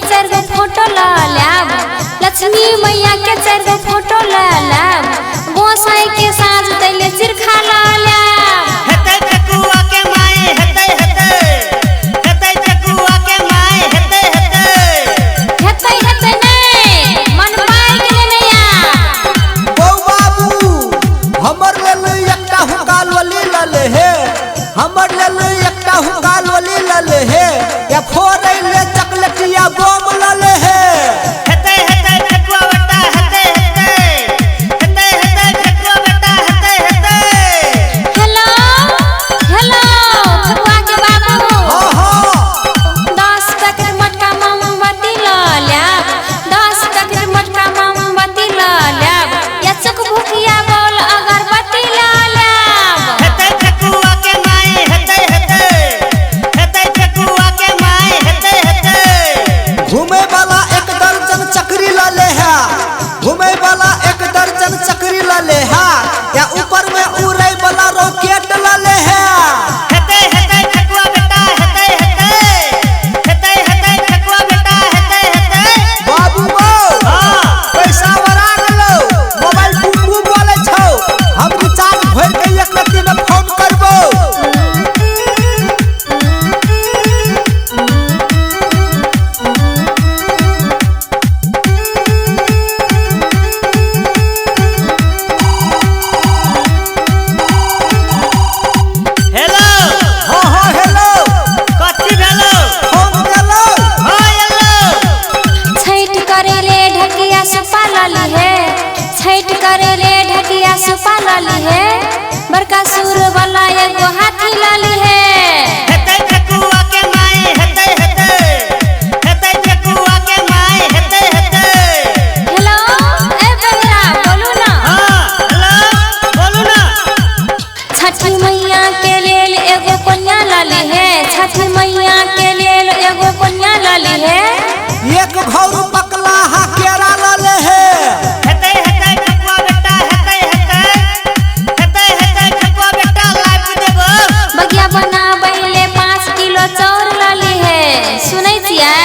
चार गो फोटो ला लेब, लक्ष्मी मैया के चार गो फोटो ला लेब, गोसाई के साँझ दैले चिरखा ला लेब। हेतै ठकुआ के माई हेतै हेतै, हेतै ठकुआ के माई हेतै हेतै, हेतै हेतै नहीं मन पाई गेले नैया। बौ बाबू हमर लेल एकटा हुकाल वाली लले हे, हमर लेल एकटा हुकाल वाली लले हे, या फोड़ै ले चकलेटिया बम लले हे। हेतै हेतै ठकुआ बेटा हेतै हेतै, हेतै हेतै ठकुआ बेटा हेतै हेतै। हेलो हेलो ठकुआ के बाबू, हाँ हाँ 10 पैकेट मटका मोमबत्ती ला लेब, 10 पैकेट मटका मोमबत्ती ला लेब, या चुकभुकिया बोल अगरबत्ती ला लेब। हेतै ठकुआ के माई हेतै हेतै, हेतै ठकुआ के माई हेतै हेतै। घूमे वाला 1 दर्जन चक्री लले है, घूमे वाला 1 दर्जन चक्री लले है, या ऊपर में उड़े वाला रॉकेट लले है। हेतै हेतै ठकुआ बेटा हेतै हेतै, हेतै हेतै ठकुआ बेटा हेतै हेतै। बाबू गो हाँ पैसा बरा गेलो, मोबाइल बुम बोले छौ, हम रिचार्ज भर के एक रत्ती में फोन करबो। हेलो हाँ हाँ हेलो कथी भेलो? फोन केलो। हाँ हेलो छठ करे ले ढकिया सुपा लाली है, छठ करे ले ढकिया सुपा लाली है, बड़का सुर वाला एगो हाथी लाली है। हेतै ठकुआ के माई हेतै हेतै, हेतै ठकुआ के माई हेतै हेतै। हेलो ए बेरा बोलू ना। हाँ हेलो बोलू ना। छठी मैया के लेल एगो कन्या लाली है, छठी मैया के लेल एगो कन्या लाली है। एक घौर पकला हा केरा लले है। हेतै हेतै ठकुआ बेटा हेतै हेतै, हेतै हेतै ठकुआ बेटा लाइव देबो। बगिया बनाबै ले 5 किलो चाउर लाली है, सुनै छियै?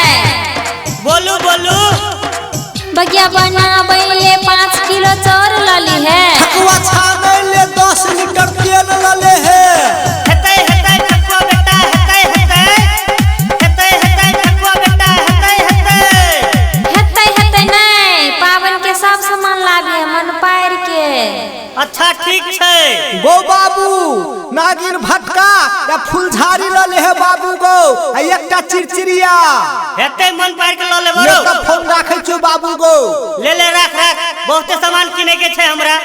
बोलू बोलू। बगिया बनाबै ले 5 किलो चाउर लाली है। ठकुआ छाने ले 10 लीटर तेल लले है। हेतै हेतै ठकुआ बेटा हेतै हेतै, हेतै हेतै ठकुआ बेटा हेतै हेतै। हेतै हेतै नहीं पावन के सब सामान लागे मन पार के। अच्छा ठीक छै। गो बाबू नागिन भटका या फुलझारी लले है बाबू गो, आ एकटा चिड़चिड़िया। हेतै मन पार के ल लेबो। एकटा फोन राखै छौ बाबू गो। ले ले राख राख, बहुते सामान किने के छै हमरा।